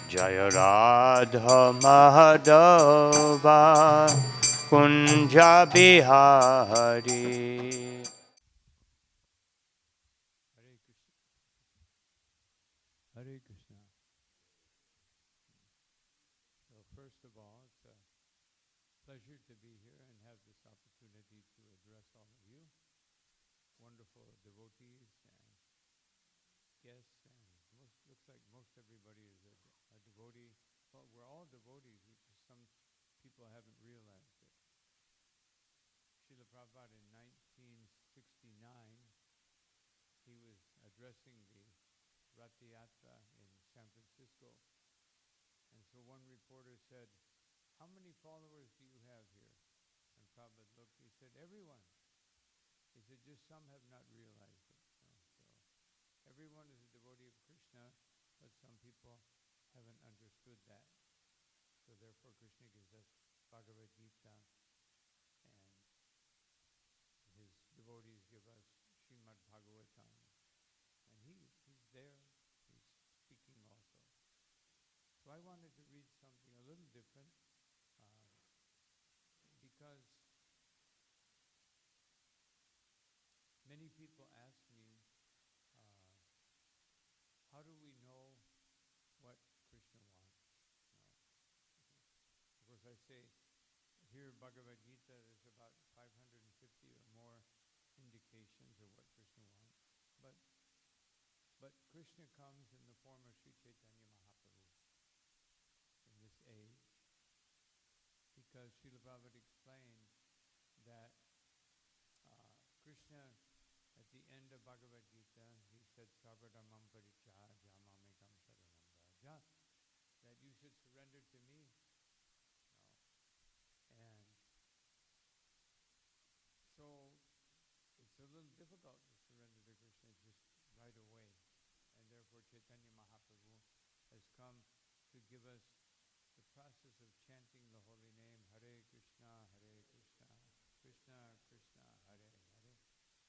Jaya Radha Madhava Kunja Bihari. Hare Krishna. So first of all, it's a pleasure to be here and have this opportunity to address all of you, wonderful devotees and guests, and looks like most everybody is a devotee. Well, we're all devotees, which is some people haven't realized it. Srila Prabhupada in 1969, he was addressing the Ratha Yatra in San Francisco. And so one reporter said, "How many followers do you have here?" And Prabhupada looked, he said, "Everyone." He said, "Just some have not realized it." So everyone is a devotee of Krishna, but some people haven't understood that. So therefore Krishna gives us Bhagavad Gita, and his devotees give us Srimad Bhagavatam. And he's there, he's speaking also. So I wanted to read something a little different, because many people ask me, how do we know what Krishna wants? Of course I say, here in Bhagavad Gita there's about 550 or more indications of what Krishna wants. But Krishna comes in the form of Sri Chaitanya Mahaprabhu in this age, because Srila Prabhupada explained that Krishna, at the end of Bhagavad Gita, he said, "Sarvadharmam parityajya mamekam sharanam vraja," that you should surrender to me. And so it's a little difficult to surrender to Krishna just right away. And therefore Chaitanya Mahaprabhu has come to give us the process of chanting the holy name, Hare Krishna, Krishna Krishna, Hare Hare,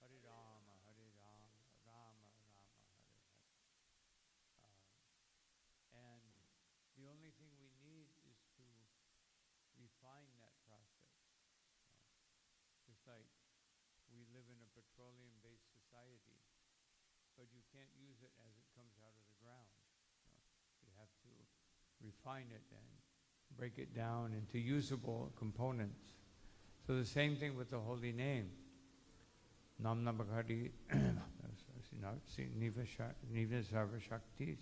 Hare Rama, Rama Rama, Hare Hare. And the only thing we need is to refine that process. Just like we live in a petroleum-based society, but you can't use it as it comes out of the ground. You have to refine it and break it down into usable components. So the same thing with the holy name. Nam Namaghari Niva Sarva Shaktis.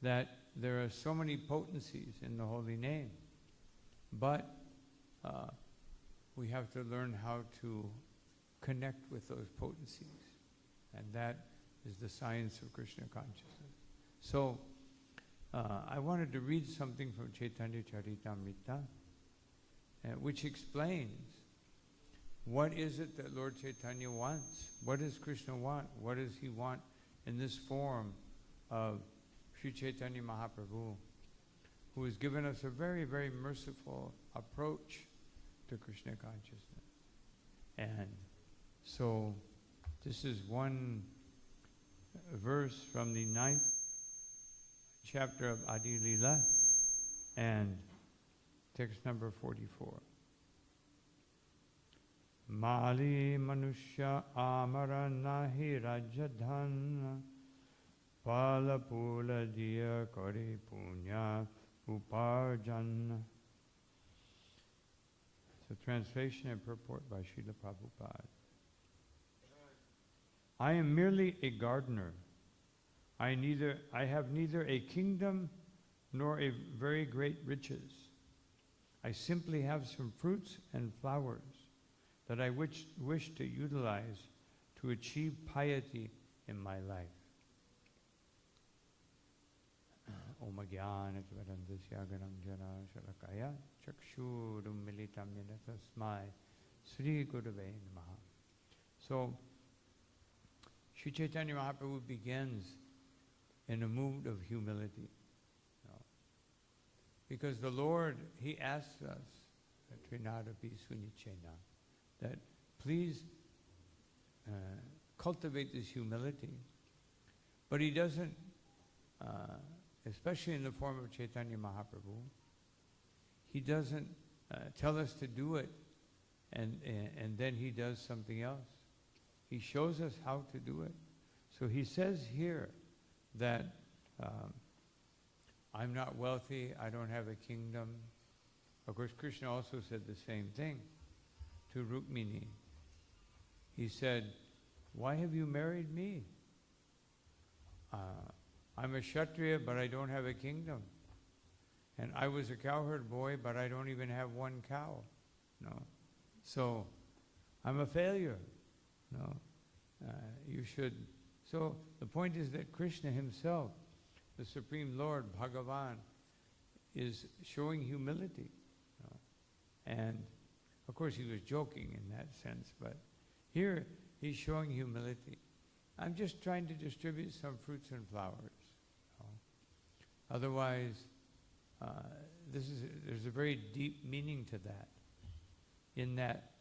That there are so many potencies in the holy name, but we have to learn how to connect with those potencies, and that is the science of Krishna consciousness. So I wanted to read something from Chaitanya Charitamrita, which explains what is it that Lord Chaitanya wants. What does Krishna want? What does he want in this form of Sri Chaitanya Mahaprabhu, who has given us a very, very merciful approach to Krishna consciousness. And so this is one verse from the 9th chapter of Adi Lila, and text number 44. Mali Manushya Amara Nahi Rajadhan Pala Pula Diya Kari Punya Uparjan. It's a translation and purport by Srila Prabhupada. I am merely a gardener. I have neither a kingdom nor a very great riches. I simply have some fruits and flowers that I wish to utilize to achieve piety in my life. Om Jnana Tvarandasya Gananjana Shalakaya Chakshurum Militam Yena Tasmai Sri Gurave Namaha. So Sri Chaitanya Mahaprabhu begins in a mood of humility. Because the Lord, He asks us, that please cultivate this humility. But He doesn't especially in the form of Chaitanya Mahaprabhu, he doesn't tell us to do it and then he does something else. He shows us how to do it. So he says here that I'm not wealthy, I don't have a kingdom. Of course, Krishna also said the same thing to Rukmini. He said, why have you married me? I'm a Kshatriya, but I don't have a kingdom. And I was a cowherd boy, but I don't even have one cow. No. So, I'm a failure. No. You should. So, the point is that Krishna himself, the Supreme Lord, Bhagavan, is showing humility. No. And, of course, he was joking in that sense, but here he's showing humility. I'm just trying to distribute some fruits and flowers. No. Otherwise, there's a very deep meaning to that, in that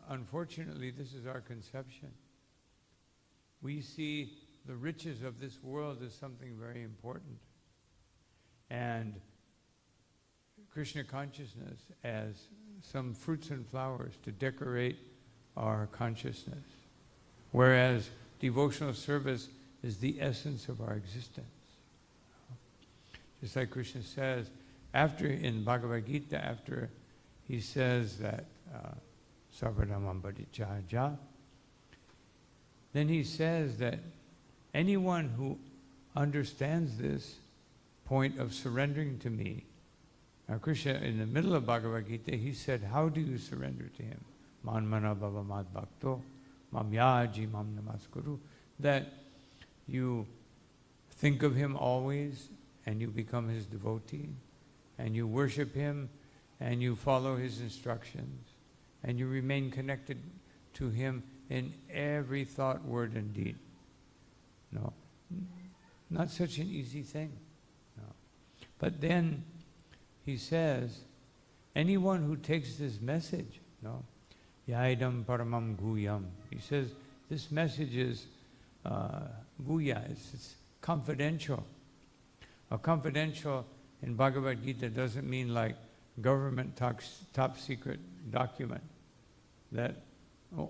unfortunately, this is our conception. We see the riches of this world as something very important, and Krishna consciousness as some fruits and flowers to decorate our consciousness, whereas devotional service is the essence of our existence. Just like Krishna says, in Bhagavad Gita, after he says that Sarvadhamam Parityajya, then he says that anyone who understands this point of surrendering to me. Now Krishna, in the middle of Bhagavad Gita, he said, how do you surrender to him? Man mana bhava mad bhakto, mam yaji mam namaskuru. That you think of him always, and you become his devotee, and you worship him, and you follow his instructions, and you remain connected to him in every thought, word, and deed. No, not such an easy thing. No. But then he says, anyone who takes this message, no, yaidam paramam guyam. He says this message is guya. It's confidential. A confidential in Bhagavad Gita doesn't mean like government top secret document that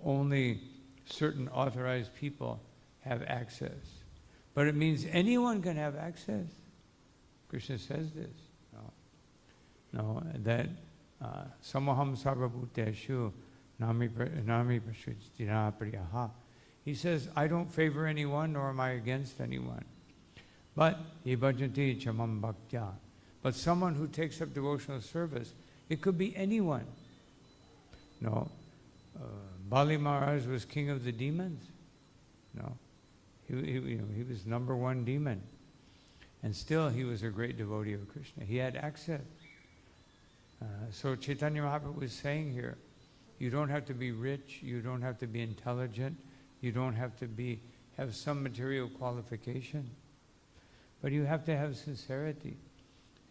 only certain authorized people have access. But it means anyone can have access. Krishna says this. No, that samaham sarvabhuteshu nami prashujtina priyaha. He says, I don't favor anyone, nor am I against anyone. But bhajanti chamam bhaktya. But someone who takes up devotional service, it could be anyone. No, Bali Maharaj was king of the demons. No, he was number one demon, and still he was a great devotee of Krishna. He had access. So Chaitanya Mahaprabhu was saying here, you don't have to be rich, you don't have to be intelligent, you don't have to have some material qualification, but you have to have sincerity.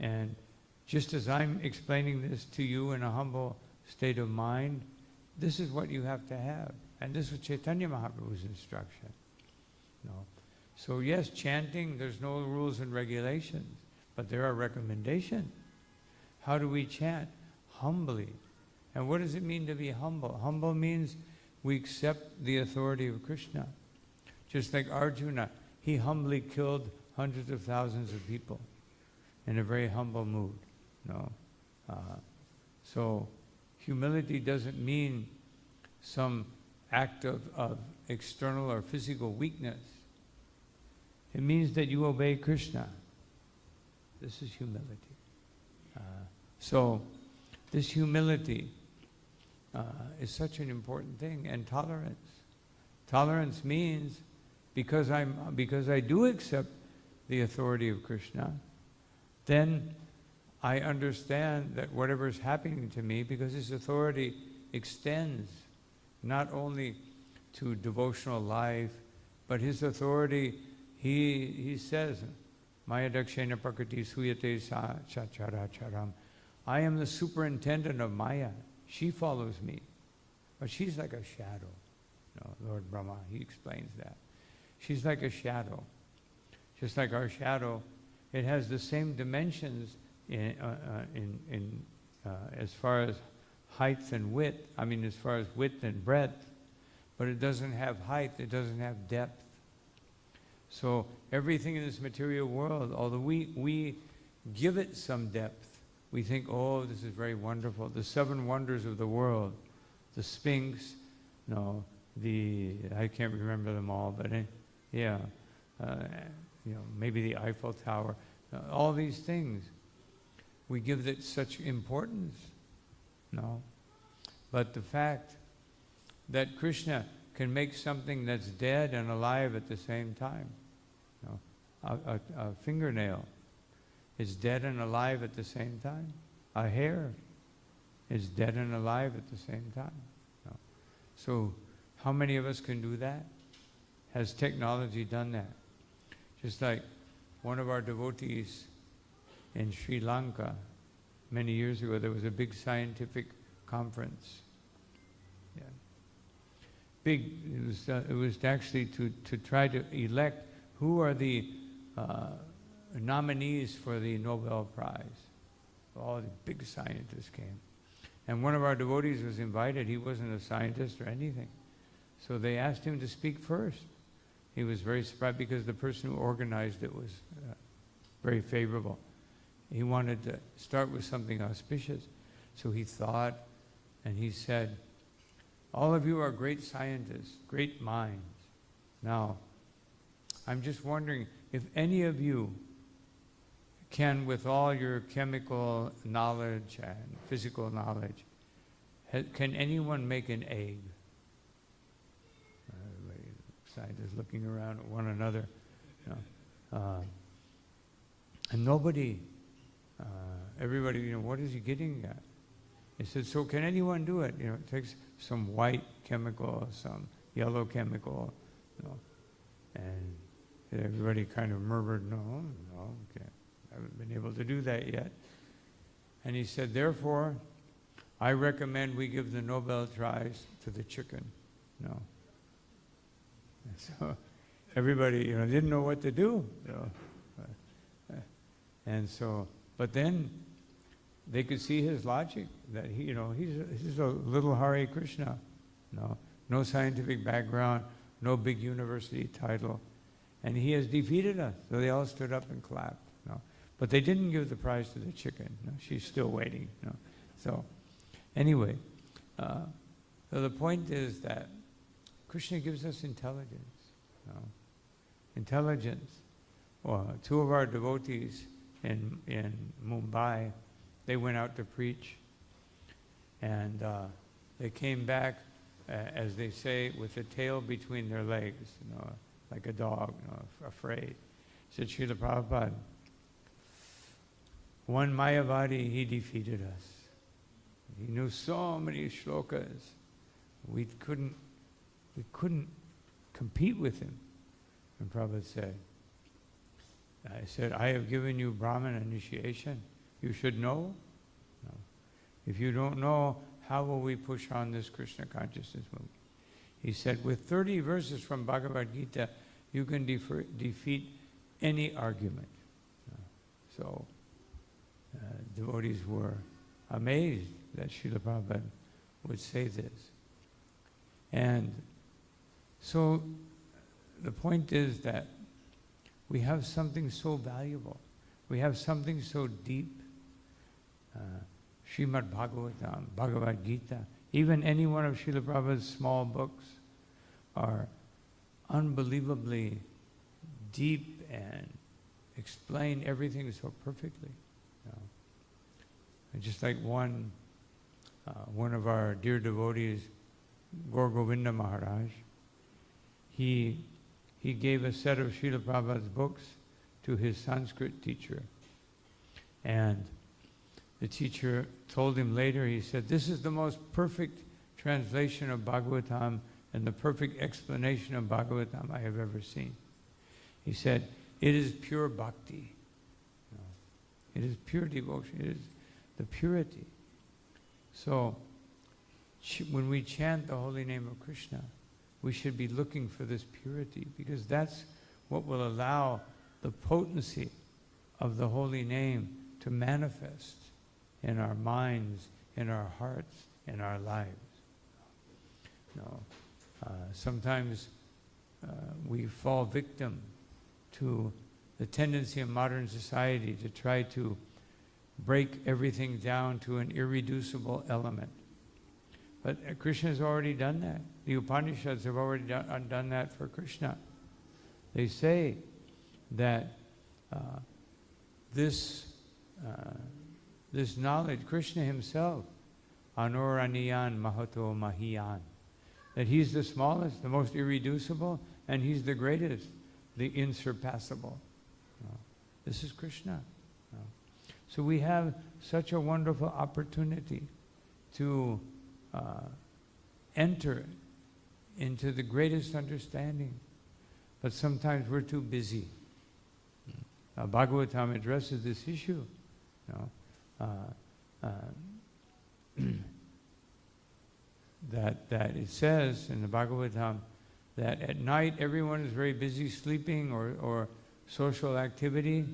And just as I'm explaining this to you in a humble state of mind, this is what you have to have. And this was Chaitanya Mahaprabhu's instruction. No. So yes, chanting, there's no rules and regulations, but there are recommendations. How do we chant? Humbly. And what does it mean to be humble? Humble means we accept the authority of Krishna. Just like Arjuna, he humbly killed hundreds of thousands of people in a very humble mood. No. So humility doesn't mean some act of external or physical weakness. It means that you obey Krishna. This is humility. So this humility is such an important thing, and tolerance. Tolerance means because I do accept the authority of Krishna, then I understand that whatever is happening to me, because his authority extends not only to devotional life, but his authority, he says, Maya dakshena prakriti suyate sa chachara charam. I am the superintendent of Maya. She follows me. But she's like a shadow. No, Lord Brahma, he explains that. She's like a shadow. Just like our shadow, it has the same dimensions as far as height and width. I mean, as far as width and breadth, but it doesn't have height. It doesn't have depth. So everything in this material world, although we give it some depth, we think, oh, this is very wonderful. The 7 wonders of the world, the Sphinx, I can't remember them all, but maybe the Eiffel Tower, all these things. We give it such importance. No. But the fact that Krishna can make something that's dead and alive at the same time. A fingernail is dead and alive at the same time. A hair is dead and alive at the same time. So how many of us can do that? Has technology done that? Just like one of our devotees in Sri Lanka, many years ago, there was a big scientific conference. Yeah. Big, it was actually to try to elect who are the nominees for the Nobel Prize. All the big scientists came. And one of our devotees was invited. He wasn't a scientist or anything. So they asked him to speak first. He was very surprised because the person who organized it was very favorable. He wanted to start with something auspicious. So he thought, and he said, all of you are great scientists, great minds. Now, I'm just wondering if any of you can, with all your chemical knowledge and physical knowledge, can anyone make an egg? Scientists looking around at one another. And nobody, everybody, what is he getting at? He said, so can anyone do it? It takes some white chemical, some yellow chemical, and everybody kind of murmured, no, okay, I haven't been able to do that yet. And he said, therefore, I recommend we give the Nobel Prize to the chicken. No. And so everybody, didn't know what to do. And so, but then they could see his logic that he's a little Hare Krishna. No scientific background, no big university title, and he has defeated us. So they all stood up and clapped. But they didn't give the prize to the chicken. She's still waiting. So anyway, so the point is that Krishna gives us intelligence. Intelligence. Well, 2 of our devotees in Mumbai, they went out to preach, and they came back, as they say, with a tail between their legs, like a dog, afraid. Said, Srila Prabhupada, one Mayavadi, he defeated us. He knew so many shlokas. We couldn't compete with him. And Prabhupada said, I have given you Brahman initiation. You should know. No. If you don't know, how will we push on this Krishna consciousness movement? He said, with 30 verses from Bhagavad Gita, you can defeat any argument. So devotees were amazed that Srila Prabhupada would say this. And so the point is that we have something so valuable. We have something so deep. Srimad Bhagavatam, Bhagavad Gita, even any one of Srila Prabhupada's small books are unbelievably deep and explain everything so perfectly. And just like one of our dear devotees, Guru Govinda Maharaj, he gave a set of Srila Prabhupada's books to his Sanskrit teacher. And the teacher told him later, he said, this is the most perfect translation of Bhagavatam and the perfect explanation of Bhagavatam I have ever seen. He said, it is pure bhakti. It is pure devotion. It is the purity. So when we chant the holy name of Krishna, we should be looking for this purity, because that's what will allow the potency of the holy name to manifest in our minds, in our hearts, in our lives. Sometimes we fall victim to the tendency of modern society to try to break everything down to an irreducible element. But Krishna has already done that. The Upanishads have already done that for Krishna. They say that this knowledge, Krishna himself, Anuraniyan Mahato Mahiyan, that he's the smallest, the most irreducible, and he's the greatest, the insurpassable. This is Krishna. So we have such a wonderful opportunity to enter into the greatest understanding. But sometimes we're too busy. Bhagavatam addresses this issue. That it says in the Bhagavatam that at night everyone is very busy sleeping or social activity,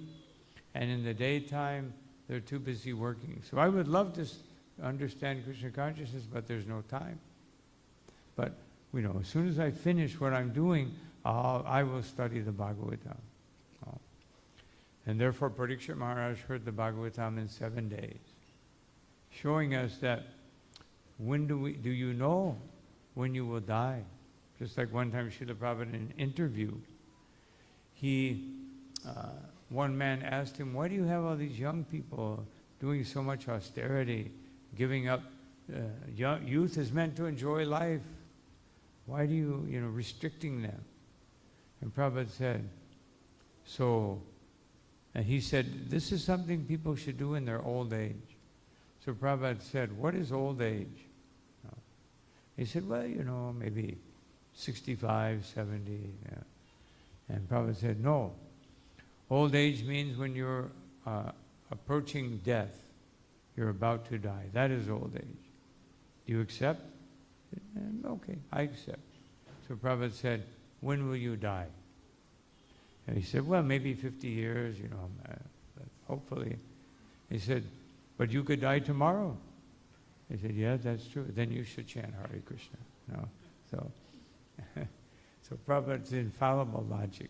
and in the daytime they're too busy working. So I would love to understand Krishna consciousness, but there's no time. But as soon as I finish what I'm doing, I will study the Bhagavatam. And therefore Parikshit Maharaj heard the Bhagavatam in 7 days, showing us that do you know when you will die? Just like one time Srila Prabhupada in an interview, one man asked him, why do you have all these young people doing so much austerity, giving up? Youth is meant to enjoy life. Why do you, restricting them? And Prabhupada said, and he said, this is something people should do in their old age. So Prabhupada said, what is old age? He said, well, maybe 65, 70. Yeah. And Prabhupada said, no. Old age means when you're approaching death, you're about to die. That is old age. Do you accept? Okay, I accept. So Prabhupada said, when will you die? And he said, well, maybe 50 years, hopefully. He said, but you could die tomorrow. He said, yeah, that's true. Then you should chant Hare Krishna. So Prabhupada's infallible logic.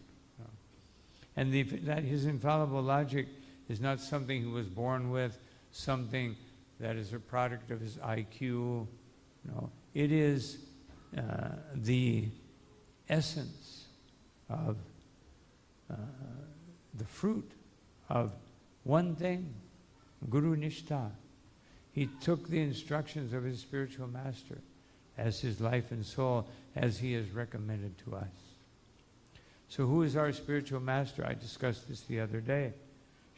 And that his infallible logic is not something he was born with, something that is a product of his IQ. No, it is the essence of the fruit of one thing, Guru Nishtha. He took the instructions of his spiritual master as his life and soul, as he has recommended to us. So who is our spiritual master? I discussed this the other day.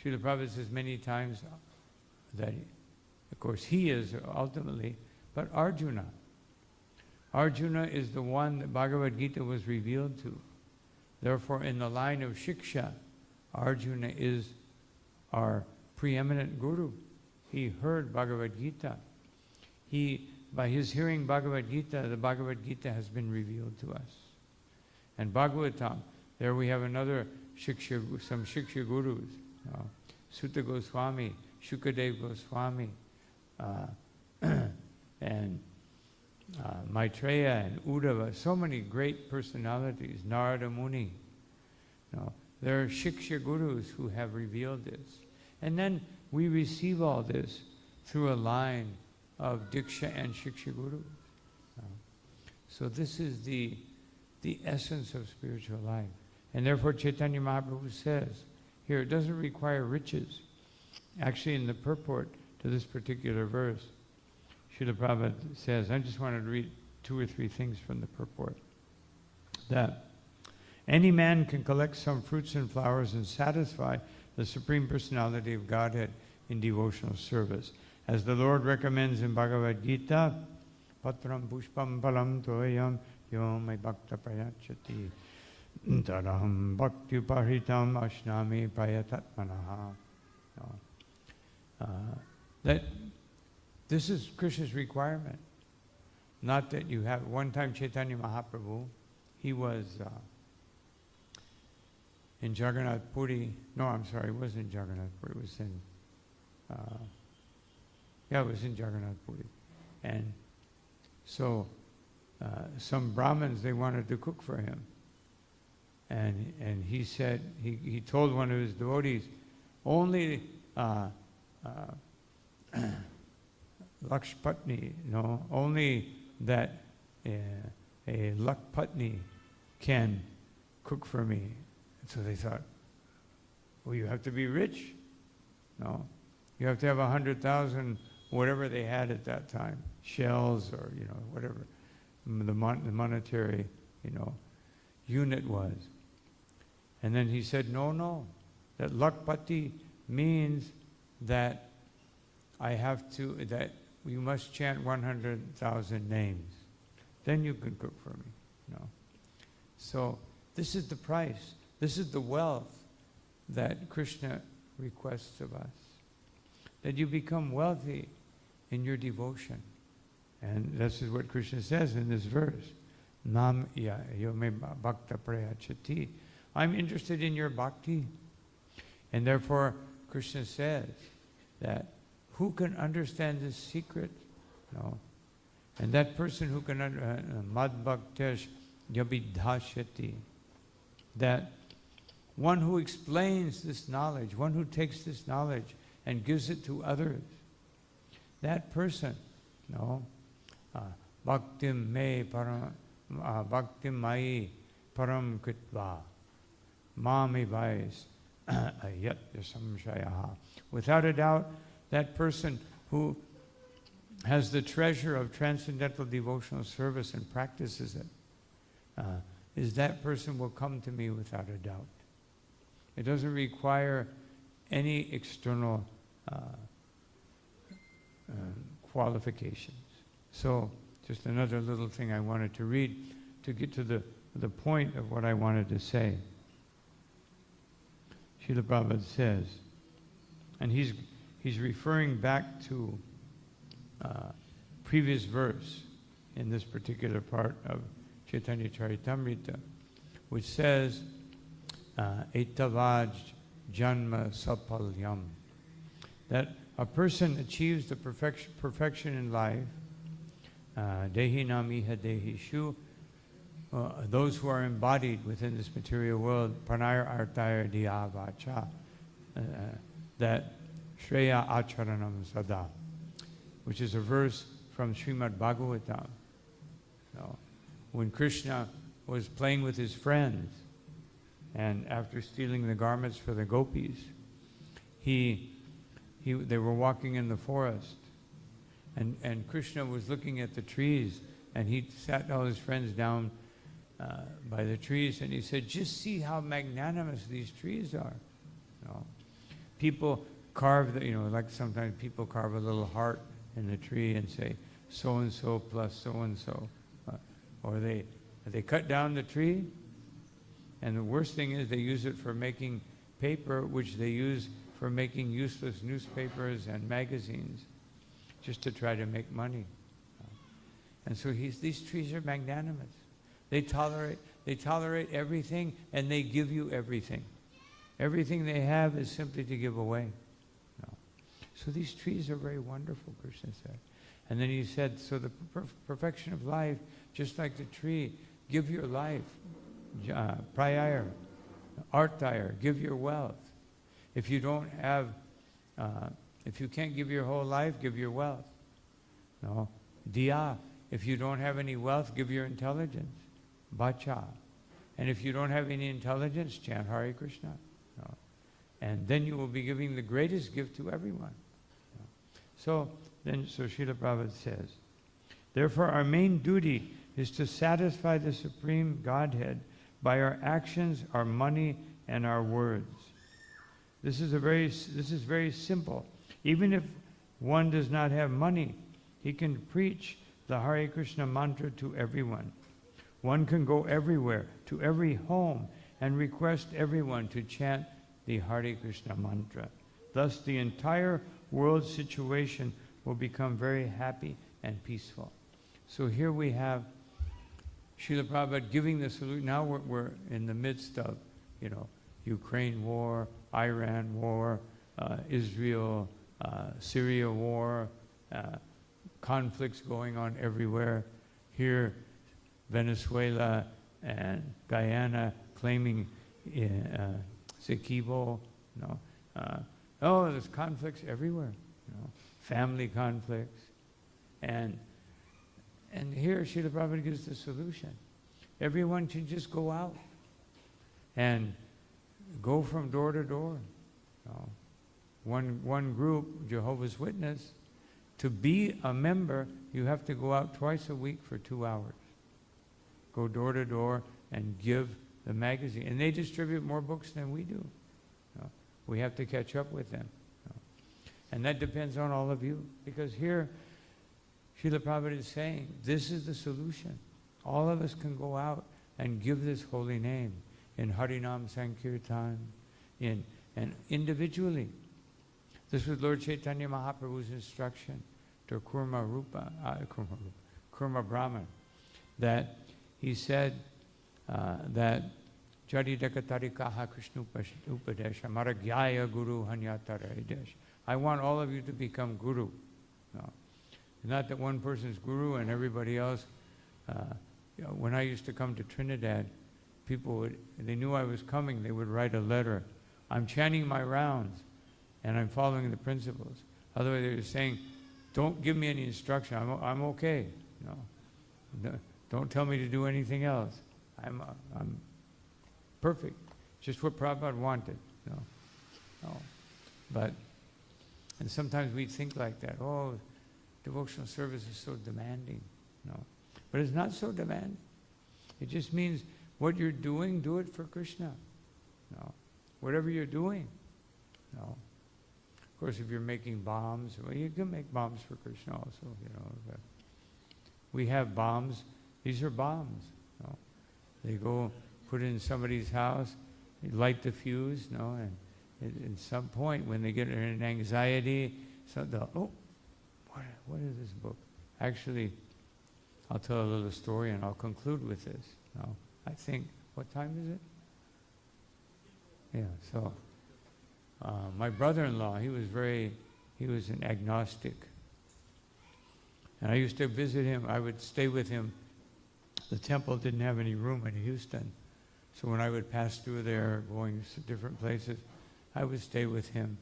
Srila Prabhupada says many times that, of course, he is ultimately, but Arjuna. Arjuna is the one that Bhagavad Gita was revealed to. Therefore, in the line of Shiksha, Arjuna is our preeminent guru. He heard Bhagavad Gita. By his hearing Bhagavad Gita, the Bhagavad Gita has been revealed to us. And Bhagavatam, there we have another some Shiksha gurus. Sutta Goswami, Shukadev Goswami, and Maitreya and Uddhava, so many great personalities, Narada Muni. There are Shiksha gurus who have revealed this. And then we receive all this through a line of Diksha and Shiksha gurus. So this is the essence of spiritual life. And therefore Chaitanya Mahaprabhu says, here, it doesn't require riches. Actually, in the purport to this particular verse, Srila Prabhupada says, I just wanted to read 2 or 3 things from the purport. That any man can collect some fruits and flowers and satisfy the Supreme Personality of Godhead in devotional service. As the Lord recommends in Bhagavad Gita, Patram Pushpam Palam Toyam Yom Bhakta Prayachati Taraham Bhakti Paritam Ashnami Prayatatmanaha. That this is Krishna's requirement, Not that you have. One time Chaitanya Mahaprabhu, he was in Jagannath Puri. No, I'm sorry, it wasn't in Jagannath Puri. It was in, it was in Jagannath Puri. And so some Brahmins, they wanted to cook for him. And he said, he told one of his devotees, only Lakshpatni, only that a Lakpatni can cook for me. And so they thought, well, you have to be rich? No. You have to have 100,000, whatever they had at that time, shells or, whatever the monetary, unit was. And then he said, no, that Lakpati means that that you must chant 100,000 names. Then you can cook for me. So this is the price. This is the wealth that Krishna requests of us. That you become wealthy in your devotion. And this is what Krishna says in this verse. Nam yome bhakta prayachati. I'm interested in your bhakti. And therefore, Krishna says that who can understand this secret? No. And that person who can mad bhaktesh yabidhashati, that one who explains this knowledge, one who takes this knowledge and gives it to others, that person, bhaktim me param, bhaktim mai param kritva, mami vais ayat samshayaha. Without a doubt, that person who has the treasure of transcendental devotional service and practices it, is that person will come to me without a doubt. It doesn't require any external qualifications. So, just another little thing I wanted to read to get to the point of what I wanted to say. Srila Prabhupada says, and he's referring back to previous verse in this particular part of Chaitanya Charitamrita, which says, Etavaj janma sapalyam, that a person achieves the perfection in life, dehi namiha dehishu, those who are embodied within this material world, pranaya artaya diyavacha, that shreya acharanam sada, which is a verse from Srimad Bhagavatam. When Krishna was playing with his friends, and after stealing the garments for the gopis, they were walking in the forest, and Krishna was looking at the trees, and he sat all his friends down by the trees, and he said, just see how magnanimous these trees are. People carve, like sometimes people carve a little heart in the tree and say, so-and-so plus so-and-so. Or they cut down the tree, and the worst thing is they use it for making paper, which they use for making useless newspapers and magazines, just to try to make money. And so these trees are magnanimous. They tolerate everything, and they give you everything. Everything they have is simply to give away. So these trees are very wonderful, Krishna said. And then he said, so the perfection of life, just like the tree, give your life, prayaya, artaya, give your wealth. If you don't have, if you can't give your whole life, give your wealth. Diya, if you don't have any wealth, give your intelligence. Bacha. And if you don't have any intelligence, chant Hare Krishna. And then you will be giving the greatest gift to everyone. So Srila Prabhupada says, therefore our main duty is to satisfy the Supreme Godhead by our actions, our money, and our words. This is very simple. Even if one does not have money, he can preach the Hare Krishna mantra to everyone. One can go everywhere, to every home, and request everyone to chant the Hare Krishna mantra. Thus the entire world situation will become very happy and peaceful. So here we have Srila Prabhupada giving the solution. Now we're in the midst of, Ukraine war, Iran war, Israel, Syria war, conflicts going on everywhere. Here, Venezuela and Guyana claiming Sequibo. There's conflicts everywhere. Family conflicts, and here Srila Prabhupada gives the solution. Everyone should just go out and go from door to door. One group, Jehovah's Witness, to be a member, you have to go out twice a week for 2 hours. Go door to door and give the magazine. And they distribute more books than we do. We have to catch up with them. And that depends on all of you. Because here, Srila Prabhupada is saying, this is the solution. All of us can go out and give this holy name in Harinam Sankirtan, and individually. This was Lord Chaitanya Mahaprabhu's instruction to Kurma Brahman, that he said that Jadidakatarikaha Krishna Upadesha Maragyaya Guru Hanyataradesh. I want all of you to become Guru. No. Not that one person's Guru and everybody else. When I used to come to Trinidad, they knew I was coming, they would write a letter. I'm chanting my rounds and I'm following the principles. Otherwise they were saying, don't give me any instruction, I'm okay. Don't tell me to do anything else. I'm perfect. Just what Prabhupada wanted. And sometimes we think like that. Oh, devotional service is so demanding. But it's not so demanding. It just means what you're doing, do it for Krishna. Whatever you're doing. Of course, if you're making bombs, well, you can make bombs for Krishna also. But we have bombs. These are bombs. They go put it in somebody's house, they light the fuse, and at some point when they get an anxiety, what is this book? Actually, I'll tell a little story and I'll conclude with this. I think, what time is it? Yeah, so my brother-in-law, he was an agnostic. And I used to visit him, I would stay with him. The temple didn't have any room in Houston. So when I would pass through there, going to different places, I would stay with him.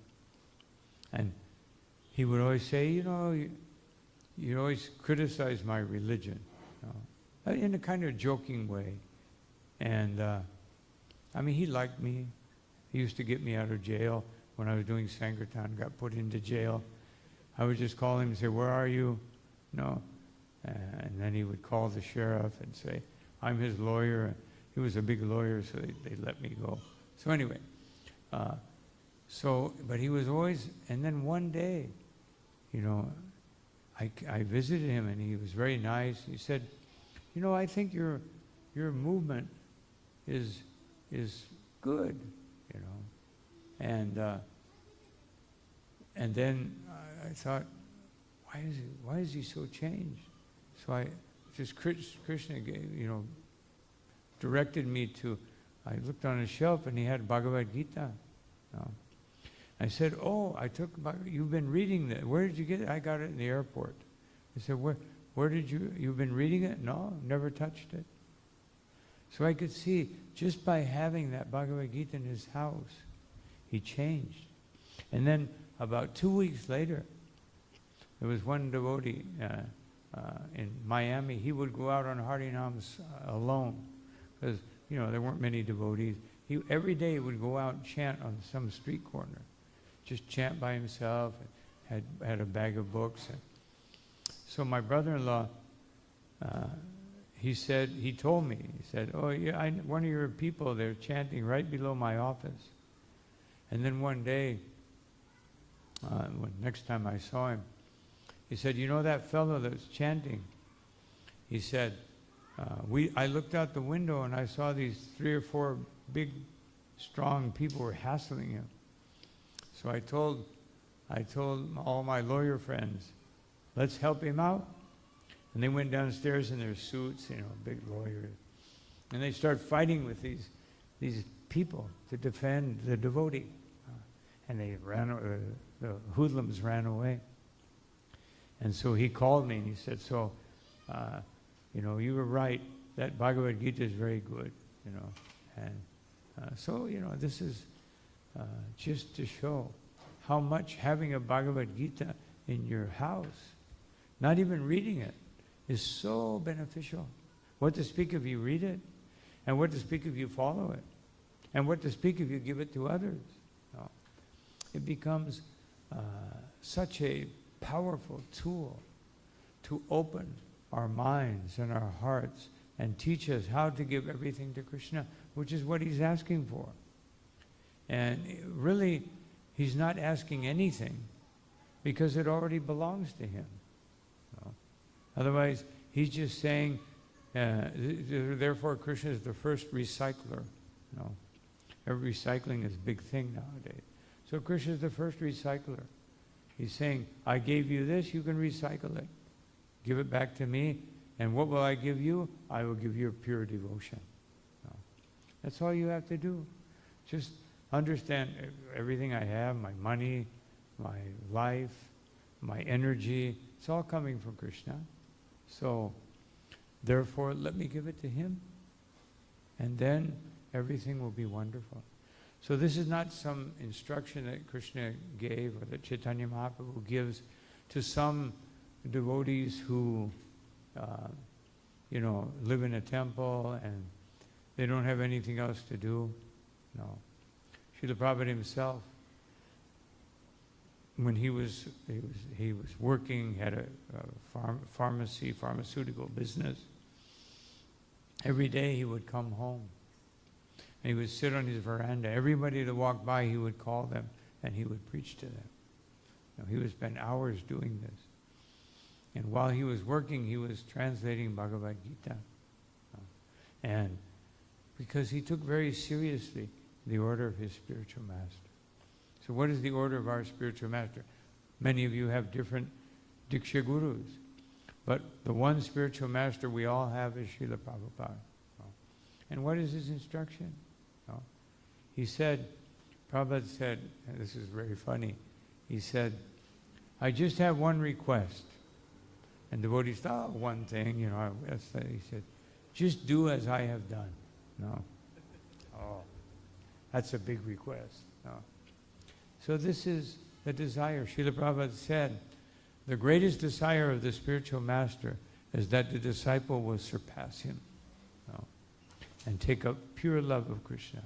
And he would always say, you always criticize my religion, in a kind of joking way. And he liked me. He used to get me out of jail when I was doing Sankirtan, got put into jail. I would just call him and say, where are you? And then he would call the sheriff and say, I'm his lawyer. He was a big lawyer, so they let me go. So anyway, but he was always, and then one day, I visited him and he was very nice. He said, I think your movement is good, And then I thought, why is he so changed? So Krishna directed me to, I looked on a shelf and he had Bhagavad Gita. I said, you've been reading that. Where did you get it? I got it in the airport. I said, where did you've been reading it? No, never touched it. So I could see, just by having that Bhagavad Gita in his house, he changed. And then about 2 weeks later, there was one devotee in Miami. He would go out on Harinams alone because, there weren't many devotees. Every day he would go out and chant on some street corner. Just chant by himself, and had a bag of books. So my brother-in-law, he told me, oh yeah, one of your people, they're chanting right below my office. And then one day, next time I saw him, he said, that fellow that's chanting? He said, I looked out the window and I saw these 3 or 4 big, strong people were hassling him. So I told all my lawyer friends, let's help him out. And they went downstairs in their suits, big lawyers. And they start fighting with these people to defend the devotee. And they the hoodlums ran away. And so he called me and he said, so, you were right. That Bhagavad Gita is very good, And so, this is just to show how much having a Bhagavad Gita in your house, not even reading it, is so beneficial. What to speak if you read it, and what to speak if you follow it, and what to speak if you give it to others. It becomes such a powerful tool to open our minds and our hearts and teach us how to give everything to Krishna, which is what he's asking for. And really, he's not asking anything because it already belongs to him. Otherwise, he's just saying, therefore Krishna is the first recycler. Recycling is a big thing nowadays. So Krishna is the first recycler. He's saying, I gave you this, you can recycle it. Give it back to me, and what will I give you? I will give you pure devotion. That's all you have to do. Just understand everything I have, my money, my life, my energy, it's all coming from Krishna. So, therefore, let me give it to him, and then everything will be wonderful. So this is not some instruction that Krishna gave or that Chaitanya Mahaprabhu gives to some devotees who, live in a temple and they don't have anything else to do. No. Srila Prabhupada himself, when he was working, had a pharmaceutical business, every day he would come home. And he would sit on his veranda. Everybody that walked by, he would call them and he would preach to them. He would spend hours doing this. And while he was working, he was translating Bhagavad Gita. And because he took very seriously the order of his spiritual master. So what is the order of our spiritual master? Many of you have different Diksha Gurus. But the one spiritual master we all have is Srila Prabhupada. And what is his instruction? He said, Prabhupada said, and this is very funny, he said, I just have one request. And devotees thought, one thing, he said, just do as I have done. No. Oh, that's a big request. No. So this is the desire. Srila Prabhupada said, the greatest desire of the spiritual master is that the disciple will surpass him. No. And take up pure love of Krishna.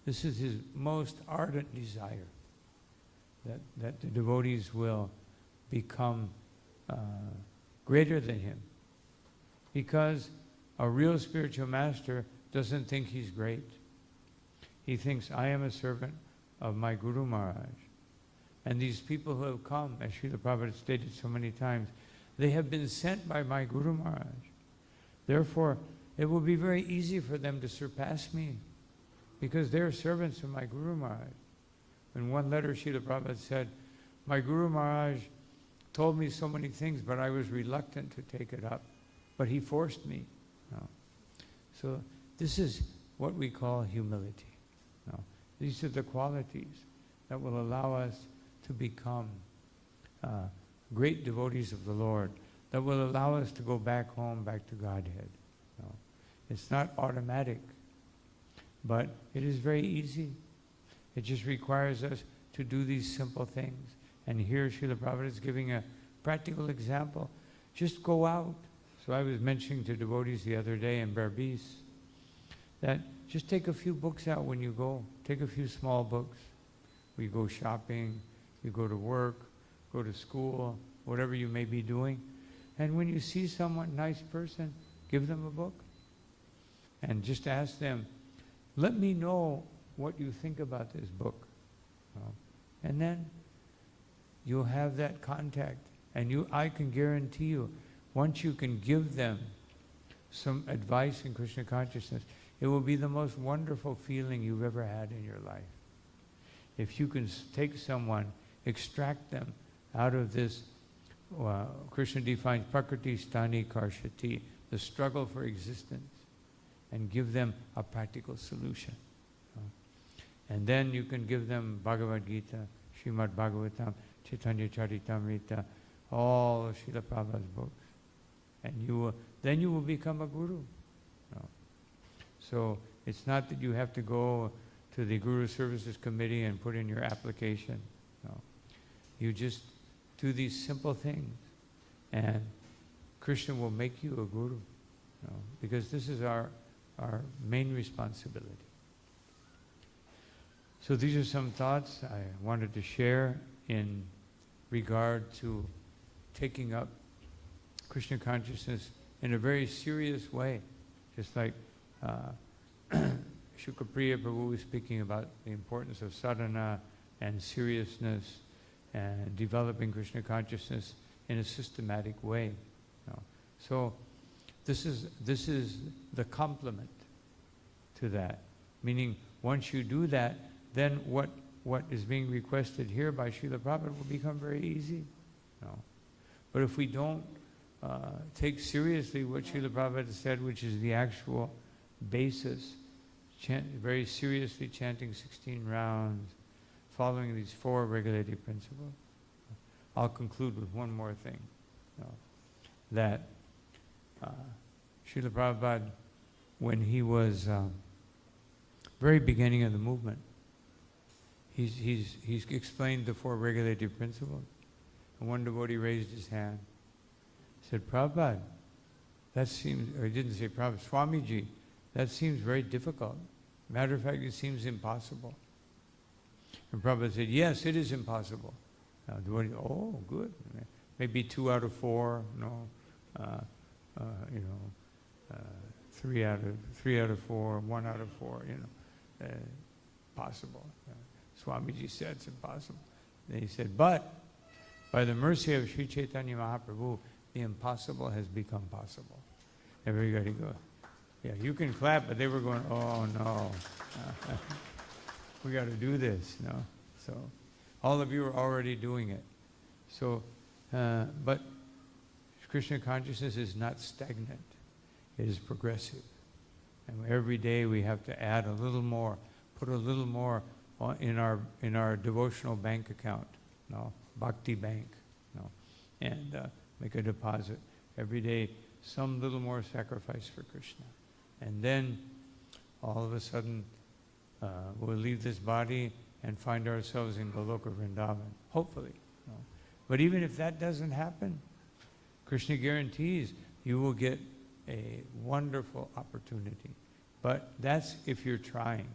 This is his most ardent desire, that the devotees will become greater than him. Because a real spiritual master doesn't think he's great. He thinks, I am a servant of my Guru Maharaj. And these people who have come, as Srila Prabhupada stated so many times, they have been sent by my Guru Maharaj. Therefore, it will be very easy for them to surpass me, because they're servants of my Guru Maharaj. In one letter, Srila Prabhupada said, my Guru Maharaj told me so many things, but I was reluctant to take it up. But he forced me. No. So this is what we call humility. No. These are the qualities that will allow us to become great devotees of the Lord, that will allow us to go back home, back to Godhead. No. It's not automatic. But it is very easy. It just requires us to do these simple things. And here Srila Prabhupada is giving a practical example. Just go out. So I was mentioning to devotees the other day in Berbice that just take a few books out when you go. Take a few small books. We go shopping, you go to work, go to school, whatever you may be doing. And when you see someone, nice person, give them a book. And just ask them, let me know what you think about this book. And then you'll have that contact. And I can guarantee you, once you can give them some advice in Krishna consciousness, it will be the most wonderful feeling you've ever had in your life. If you can take someone, extract them out of this Krishna defines prakriti stani karshati, the struggle for existence, and give them a practical solution. And then you can give them Bhagavad Gita, Srimad Bhagavatam, Chaitanya Charitamrita, all of Srila Prabhupada's books. And then you will become a guru. So it's not that you have to go to the Guru Services Committee and put in your application. No. You just do these simple things, and Krishna will make you a guru. Because this is our main responsibility. So these are some thoughts I wanted to share in regard to taking up Krishna consciousness in a very serious way. Just like Shukapriya Prabhu was speaking about the importance of sadhana and seriousness and developing Krishna consciousness in a systematic way. So this is the complement to that. Meaning, once you do that, then what is being requested here by Srila Prabhupada will become very easy. But if we don't take seriously what Srila Prabhupada said, which is the actual basis, very seriously chanting 16 rounds, following these 4 regulative principles. I'll conclude with one more thing. That Srila Prabhupada, when he was very beginning of the movement, he's explained the 4 regulative principles. And one devotee raised his hand, said, Prabhupada, that seems, or he didn't say Prabhupada, Swamiji, that seems very difficult. Matter of fact, it seems impossible. And Prabhupada said, yes, it is impossible. Now, devotee, oh, good. Maybe 2 out of 4, 3 out of 4, 1 out of 4, possible. Swamiji said it's impossible. Then he said, but by the mercy of Sri Chaitanya Mahaprabhu, the impossible has become possible. Everybody go, yeah, you can clap, but they were going, oh no. We got to do this, So all of you are already doing it. So, but Krishna consciousness is not stagnant. It is progressive. And every day we have to add a little more, put a little more in our devotional bank account, bhakti bank, and make a deposit. Every day, some little more sacrifice for Krishna. And then, all of a sudden, we'll leave this body and find ourselves in Goloka Vrindavan, hopefully. But even if that doesn't happen, Krishna guarantees you will get a wonderful opportunity. But that's if you're trying.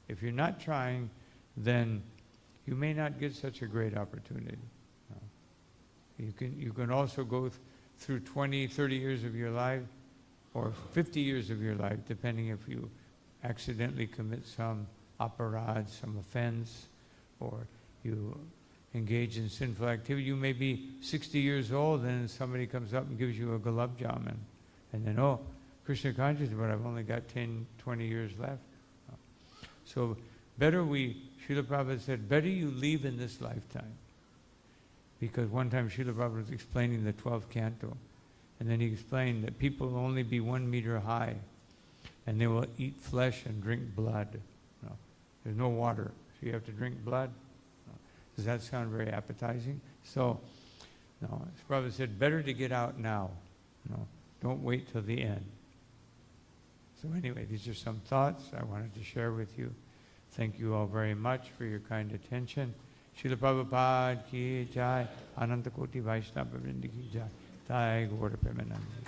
If you're not trying, then you may not get such a great opportunity. You can also go through 20, 30 years of your life, or 50 years of your life, depending if you accidentally commit some aparad, some offense, or you engage in sinful activity. You may be 60 years old and somebody comes up and gives you a gulab jamun. And then, oh, Krishna consciousness, but I've only got 10, 20 years left. So Srila Prabhupada said, better you leave in this lifetime. Because one time Srila Prabhupada was explaining the 12th canto, and then he explained that people will only be 1 meter high, and they will eat flesh and drink blood. There's no water, so you have to drink blood. Does that sound very appetizing? So, Prabhupada said, better to get out now. Don't wait till the end. So anyway, these are some thoughts I wanted to share with you. Thank you all very much for your kind attention. Srila Prabhupada ki jai, Ananta Koti Vaishnava Vrinda ki jai, Jai Gaura Premanandi.